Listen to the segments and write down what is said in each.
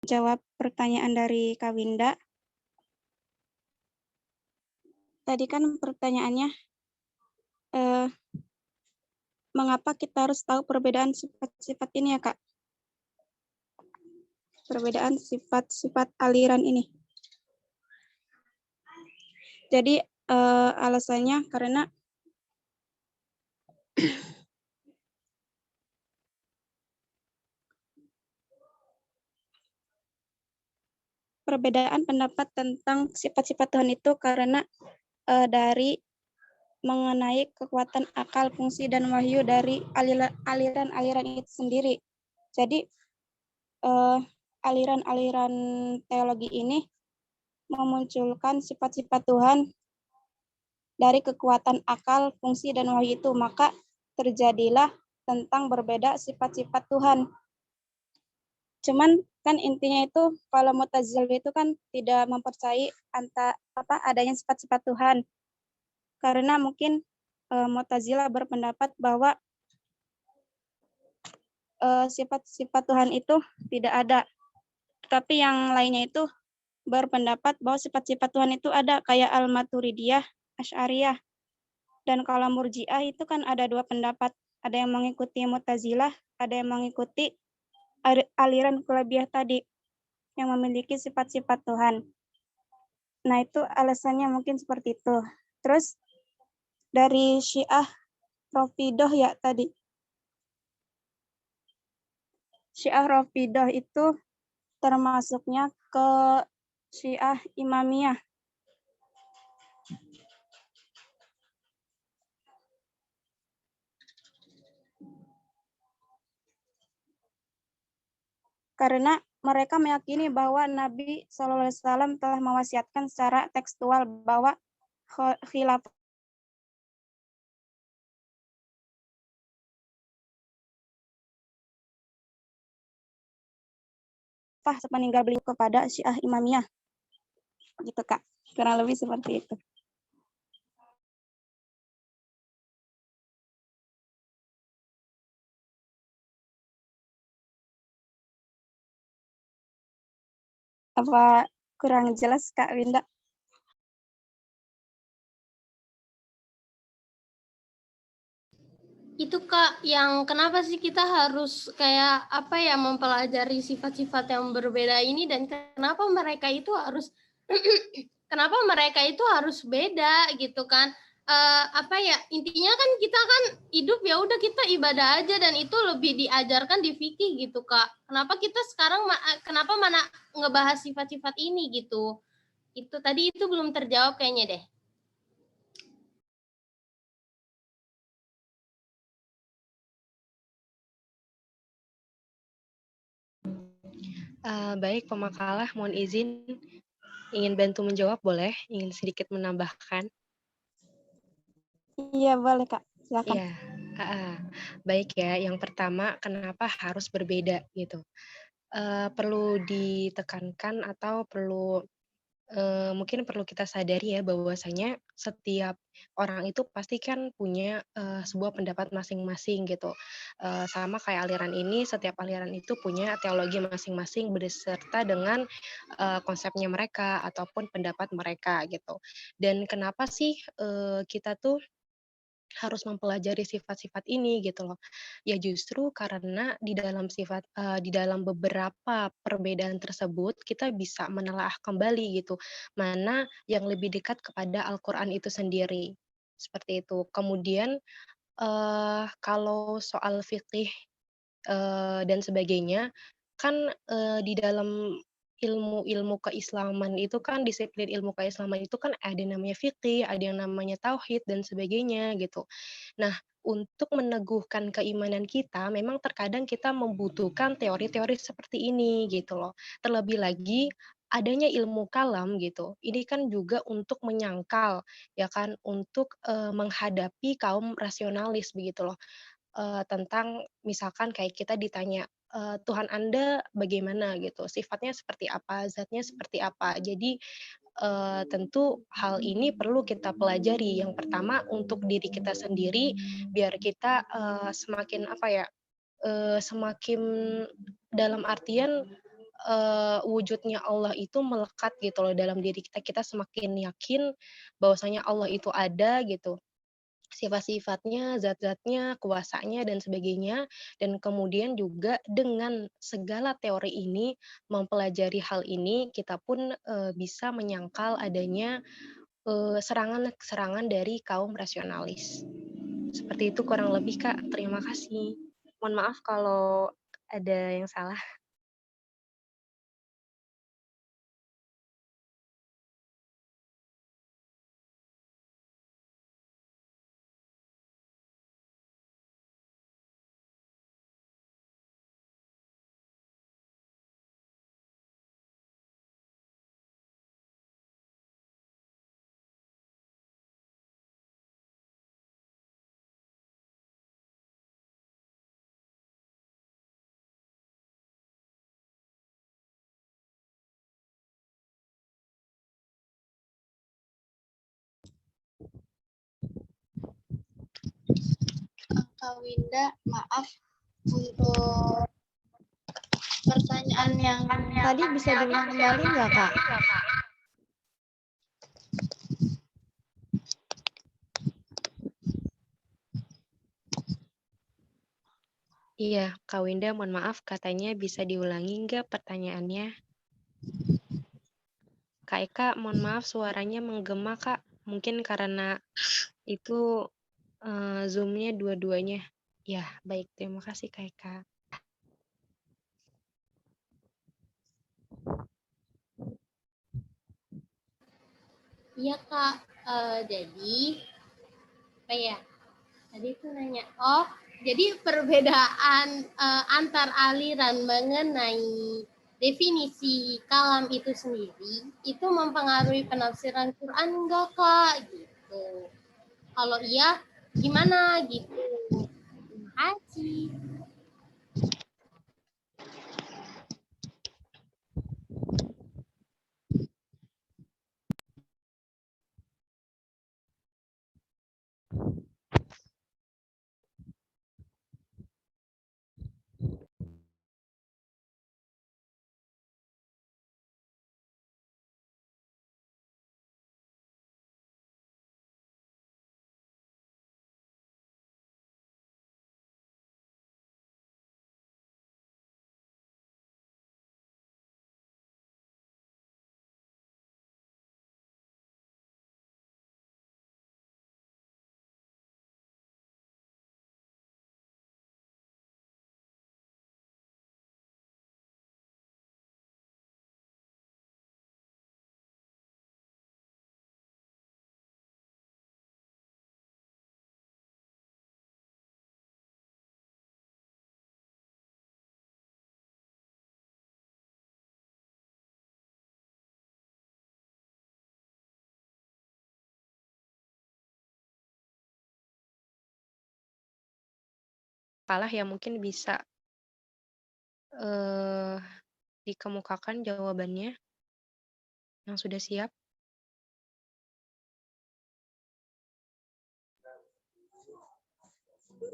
jawab pertanyaan dari Kak Winda. Tadi kan pertanyaannya, mengapa kita harus tahu perbedaan sifat-sifat ini ya, Kak? Perbedaan sifat-sifat aliran ini. Jadi alasannya karena perbedaan pendapat tentang sifat-sifat Tuhan itu karena dari mengenai kekuatan akal, fungsi, dan wahyu dari aliran-aliran itu sendiri. Jadi aliran-aliran teologi ini memunculkan sifat-sifat Tuhan dari kekuatan akal, fungsi, dan wahyu itu. Maka terjadilah tentang berbeda sifat-sifat Tuhan. Cuman kan intinya itu kalau Mu'tazilah itu kan tidak mempercayai adanya sifat-sifat Tuhan. Karena mungkin Mu'tazilah berpendapat bahwa sifat-sifat Tuhan itu tidak ada. Tapi yang lainnya itu berpendapat bahwa sifat-sifat Tuhan itu ada, kayak Al-Maturidiyah, Asy'ariyah. Dan kalau Murji'ah itu kan ada dua pendapat. Ada yang mengikuti Mu'tazilah, ada yang mengikuti aliran Kulabiyah tadi, yang memiliki sifat-sifat Tuhan. Nah, itu alasannya mungkin seperti itu. Terus dari Syiah Rafidhah ya tadi. Syiah Rafidhah itu termasuknya ke Syiah Imamiyah. Karena mereka meyakini bahwa Nabi SAW telah mewasiatkan secara tekstual bahwa khilafah sepeninggal beliau kepada Syiah Imamiyah. Gitu, Kak. Kurang lebih seperti itu. Apa kurang jelas, Kak Winda? Itu Kak, yang kenapa sih kita harus kayak apa ya mempelajari sifat-sifat yang berbeda ini dan kenapa mereka itu harus kenapa mereka itu harus beda gitu kan? Apa ya intinya kan kita kan hidup ya udah kita ibadah aja dan itu lebih diajarkan di fikih gitu Kak. Kenapa kita sekarang kenapa mana ngebahas sifat-sifat ini gitu? Itu tadi itu belum terjawab kayaknya deh. Baik, pemakalah, mohon izin ingin bantu menjawab boleh? Ingin sedikit menambahkan? Iya, boleh, Kak. Silakan. Iya, baik ya. Yang pertama, kenapa harus berbeda gitu? Perlu ditekankan atau mungkin perlu kita sadari ya bahwasanya setiap orang itu pasti kan punya sebuah pendapat masing-masing gitu. Sama kayak aliran ini, setiap aliran itu punya teologi masing-masing beserta dengan konsepnya mereka ataupun pendapat mereka gitu. Dan kenapa sih kita tuh harus mempelajari sifat-sifat ini gitu loh. Ya justru karena di dalam beberapa perbedaan tersebut kita bisa menelaah kembali gitu, mana yang lebih dekat kepada Al-Qur'an itu sendiri, seperti itu. Kemudian, kalau soal fikih dan sebagainya, kan, di dalam ilmu-ilmu keislaman itu kan disiplin ilmu keislaman itu kan ada yang namanya fikih, ada yang namanya tauhid dan sebagainya gitu. Nah, untuk meneguhkan keimanan kita memang terkadang kita membutuhkan teori-teori seperti ini gitu loh. Terlebih lagi adanya ilmu kalam gitu, ini kan juga untuk menyangkal ya kan, untuk, menghadapi kaum rasionalis begitu loh. Tentang misalkan kayak kita ditanya, "Tuhan Anda bagaimana?" gitu, "Sifatnya seperti apa? Zatnya seperti apa?" Jadi, tentu hal ini perlu kita pelajari. Yang pertama untuk diri kita sendiri, biar kita, semakin apa ya, semakin dalam artian, wujudnya Allah itu melekat gitu loh dalam diri kita. Kita semakin yakin bahwasanya Allah itu ada gitu, sifat-sifatnya, zat-zatnya, kuasanya, dan sebagainya. Dan kemudian juga dengan segala teori ini, mempelajari hal ini, kita pun bisa menyangkal adanya serangan-serangan dari kaum rasionalis. Seperti itu kurang lebih, Kak. Terima kasih. Mohon maaf kalau ada yang salah. Kak Winda, maaf untuk pertanyaan yang tadi bisa diulang kembali nggak, Kak? Iya, Kak Winda, mohon maaf, katanya bisa diulangi nggak pertanyaannya? Kak Eka, mohon maaf suaranya menggema, Kak. Mungkin karena itu Zoom-nya dua-duanya. Ya, baik. Terima kasih, Kak Eka. Iya Kak, jadi apa ya? Tadi itu nanya, jadi perbedaan antar aliran mengenai definisi kalam itu sendiri itu mempengaruhi penafsiran Quran enggak Kak? Gitu. Kalau iya, gimana gitu? Terima kasih. Kalah ya mungkin bisa dikemukakan jawabannya yang sudah siap.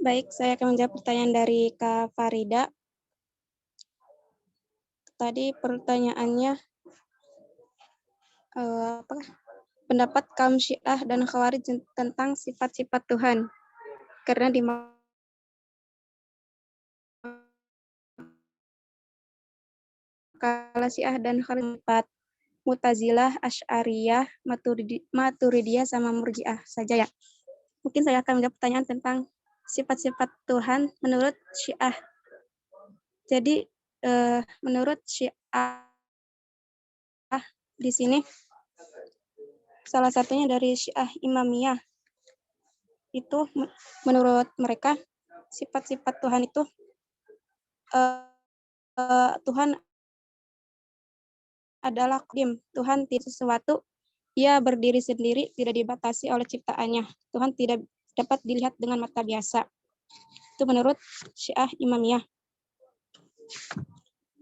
Baik, saya akan menjawab pertanyaan dari Kak Farida. Tadi pertanyaannya pendapat kaum Syiah dan Khawarij tentang sifat-sifat Tuhan. Karena di makalah Syiah dan Khawarij sifat Mu'tazilah, Asy'ariyah, Maturidiyah sama Murji'ah saja ya. Mungkin saya akan menjawab pertanyaan tentang sifat-sifat Tuhan menurut Syiah. Jadi menurut Syiah di sini salah satunya dari Syiah Imamiyah itu menurut mereka sifat-sifat Tuhan itu Tuhan adalah qadim. Tuhan tidak sesuatu, ia berdiri sendiri, tidak dibatasi oleh ciptaannya. Tuhan tidak dapat dilihat dengan mata biasa. Itu menurut Syiah Imamiyah.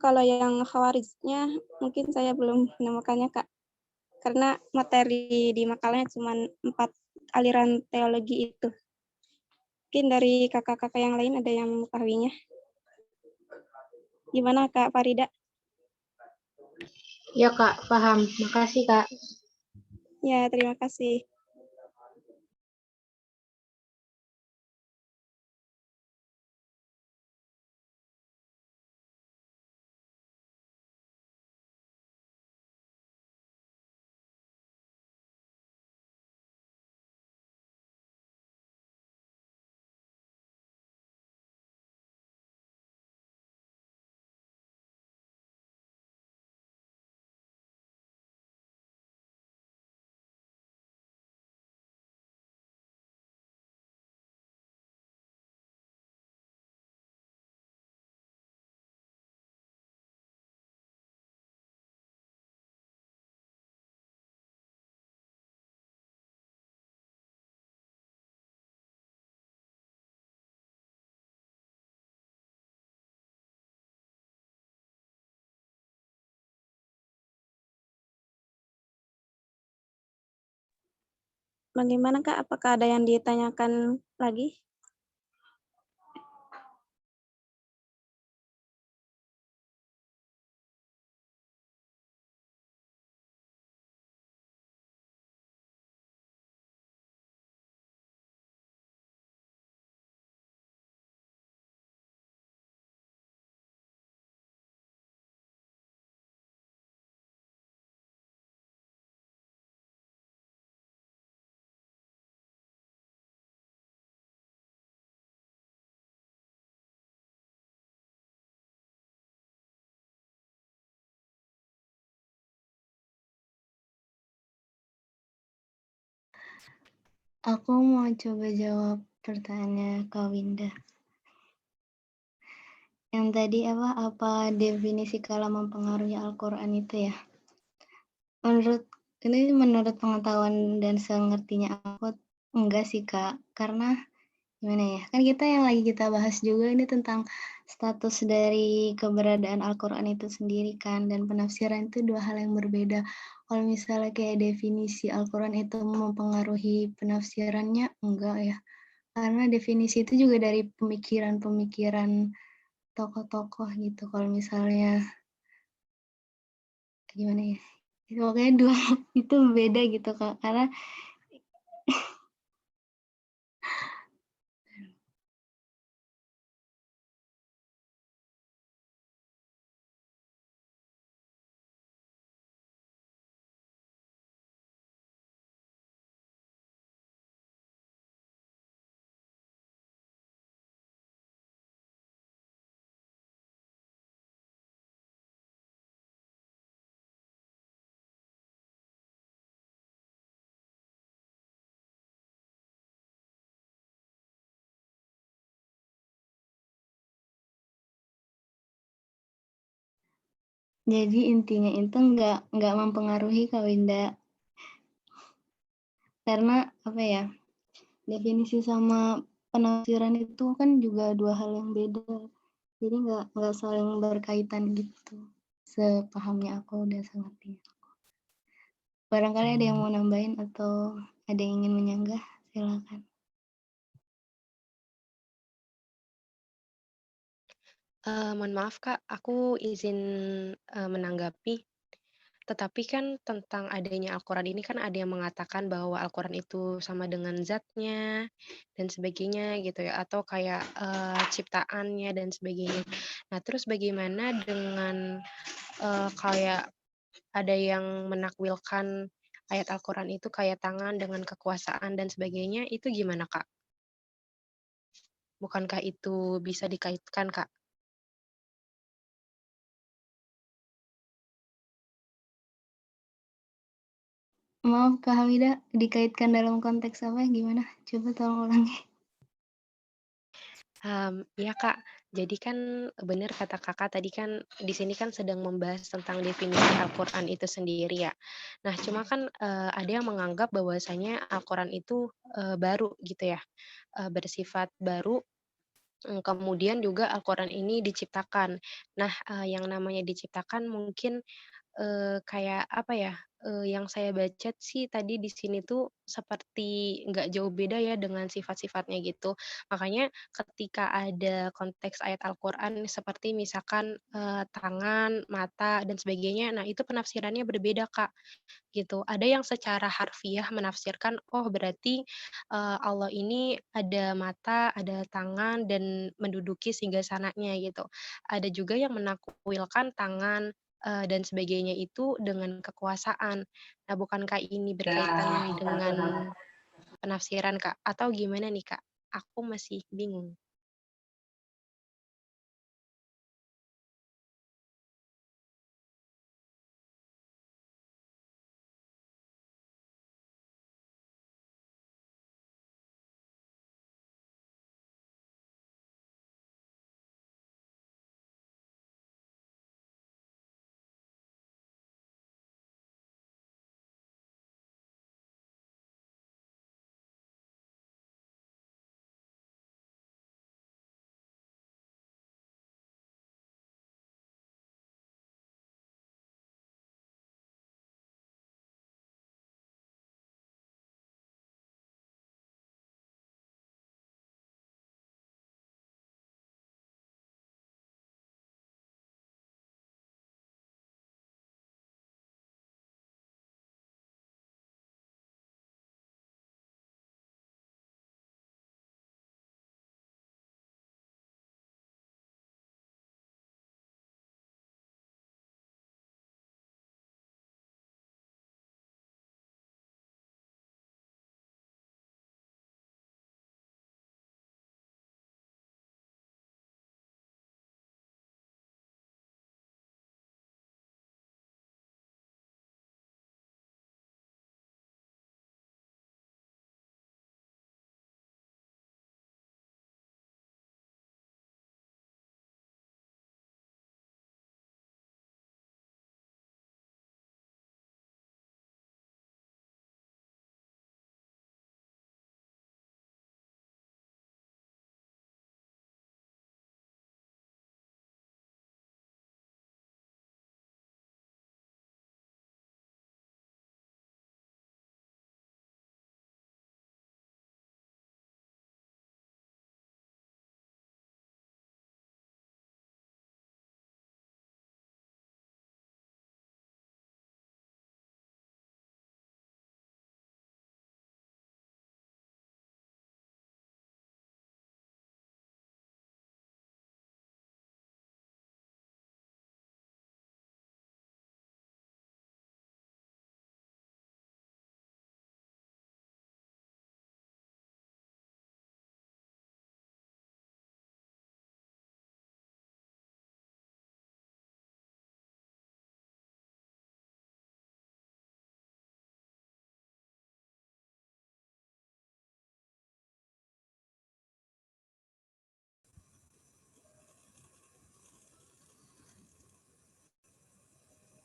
Kalau yang Khawarijnya mungkin saya belum menemukannya, Kak. Karena materi di makalahnya cuma 4 aliran teologi itu. Mungkin dari kakak-kakak yang lain ada yang mengetahuinya. Gimana Kak Farida? Ya Kak, paham. Makasih Kak. Ya, terima kasih. Bagaimana Kak? Apakah ada yang ditanyakan lagi? Aku mau coba jawab pertanyaan Kak Winda. Yang tadi apa definisi kalau mempengaruhi Al-Quran itu ya? Menurut pengetahuan dan sengertinya aku enggak sih Kak, karena gimana ya? Kan yang lagi kita bahas juga ini tentang status dari keberadaan Al-Quran itu sendiri kan, dan penafsiran itu dua hal yang berbeda. Kalau misalnya kayak definisi Al-Quran itu mempengaruhi penafsirannya, enggak ya. Karena definisi itu juga dari pemikiran-pemikiran tokoh-tokoh gitu. Kalau misalnya gimana ya? Pokoknya dua itu beda gitu Kak. Karena jadi intinya itu nggak mempengaruhi Kak Winda. Karena apa ya? Definisi sama penafsiran itu kan juga dua hal yang beda. Jadi nggak saling berkaitan gitu. Sepahamnya aku dan sengertinya. Barangkali ada yang mau nambahin atau ada yang ingin menyanggah, silakan. Mohon maaf Kak, aku izin menanggapi. Tetapi kan tentang adanya Al-Quran ini kan ada yang mengatakan bahwa Al-Quran itu sama dengan zatnya dan sebagainya gitu ya, atau kayak ciptaannya dan sebagainya. Nah, terus bagaimana dengan kayak ada yang menakwilkan ayat Al-Quran itu kayak tangan dengan kekuasaan dan sebagainya, itu gimana Kak? Bukankah itu bisa dikaitkan Kak? Maaf Kak Hamida, dikaitkan dalam konteks apa gimana? Coba tolong ulangi. Iya Kak, jadi kan benar kata Kakak tadi kan di sini kan sedang membahas tentang definisi Al-Quran itu sendiri ya. Nah cuma kan ada yang menganggap bahwasanya Al-Quran itu baru gitu ya, bersifat baru. Kemudian juga Al-Quran ini diciptakan. Nah yang namanya diciptakan mungkin kayak apa ya, yang saya baca sih tadi di sini tuh seperti nggak jauh beda ya dengan sifat-sifatnya gitu. Makanya ketika ada konteks ayat Al-Qur'an seperti misalkan, tangan, mata, dan sebagainya, nah itu penafsirannya berbeda, Kak, gitu. Ada yang secara harfiah menafsirkan, oh berarti, Allah ini ada mata, ada tangan, dan menduduki singgasananya gitu. Ada juga yang menakwilkan tangan, dan sebagainya itu dengan kekuasaan. Nah, bukankah ini berkaitan dengan penafsiran, Kak? Atau gimana nih, Kak? Aku masih bingung.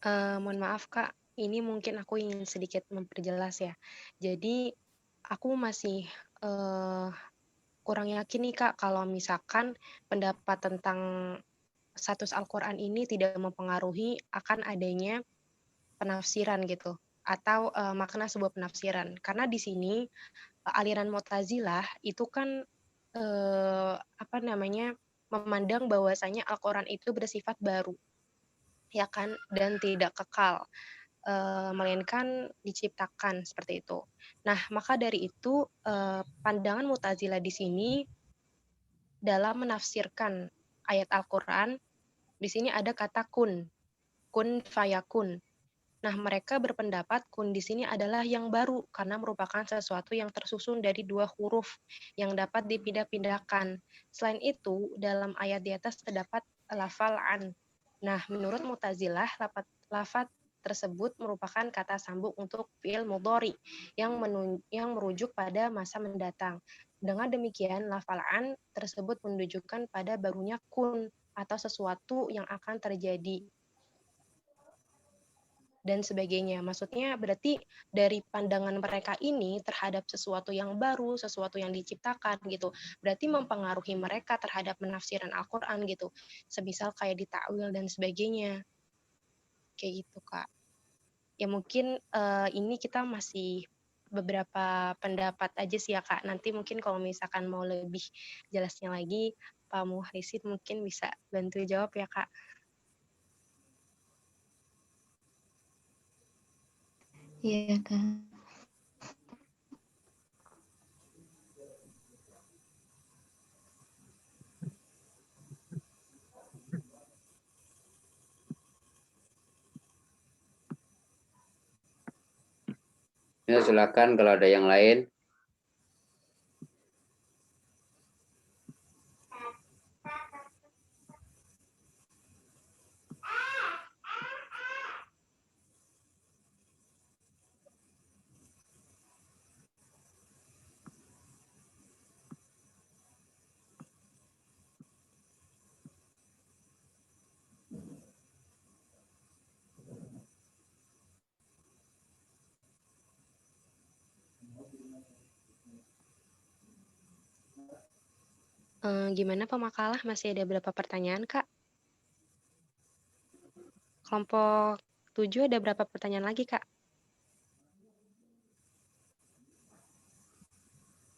Mohon maaf, Kak, ini mungkin aku ingin sedikit memperjelas ya. Jadi aku masih, kurang yakin nih, Kak, kalau misalkan pendapat tentang status Al-Qur'an ini tidak mempengaruhi akan adanya penafsiran gitu, atau, makna sebuah penafsiran. Karena di sini, aliran Mu'tazilah itu kan, apa namanya, memandang bahwasanya Al-Qur'an itu bersifat baru, ya kan, dan tidak kekal. Melainkan diciptakan, seperti itu. Nah, maka dari itu, pandangan Mu'tazilah di sini dalam menafsirkan ayat Al-Qur'an, di sini ada kata kun fayakun. Nah, mereka berpendapat kun di sini adalah yang baru karena merupakan sesuatu yang tersusun dari 2 huruf yang dapat dipindah-pindahkan. Selain itu, dalam ayat di atas terdapat lafal an. Nah, menurut Mu'tazilah, lafaz tersebut merupakan kata sambung untuk fi'il mudhari yang merujuk pada masa mendatang. Dengan demikian, lafal an tersebut menunjukkan pada barunya kun atau sesuatu yang akan terjadi dan sebagainya. Maksudnya berarti dari pandangan mereka ini terhadap sesuatu yang baru, sesuatu yang diciptakan gitu, berarti mempengaruhi mereka terhadap penafsiran Al-Qur'an gitu. Semisal kayak ditakwil dan sebagainya. Kayak gitu, Kak. Ya mungkin ini kita masih beberapa pendapat aja sih ya Kak. Nanti mungkin kalau misalkan mau lebih jelasnya lagi, Pak Muhaisin mungkin bisa bantu jawab ya Kak. Iya, Kak. Ya, silakan kalau ada yang lain. Gimana Pak Makalah? Masih ada berapa pertanyaan Kak? Kelompok 7 ada berapa pertanyaan lagi Kak?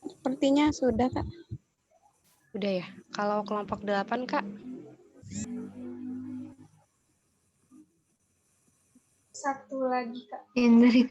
Sepertinya sudah, Kak. Udah ya. Kalau kelompok 8 Kak? Satu lagi, Kak. Yang dari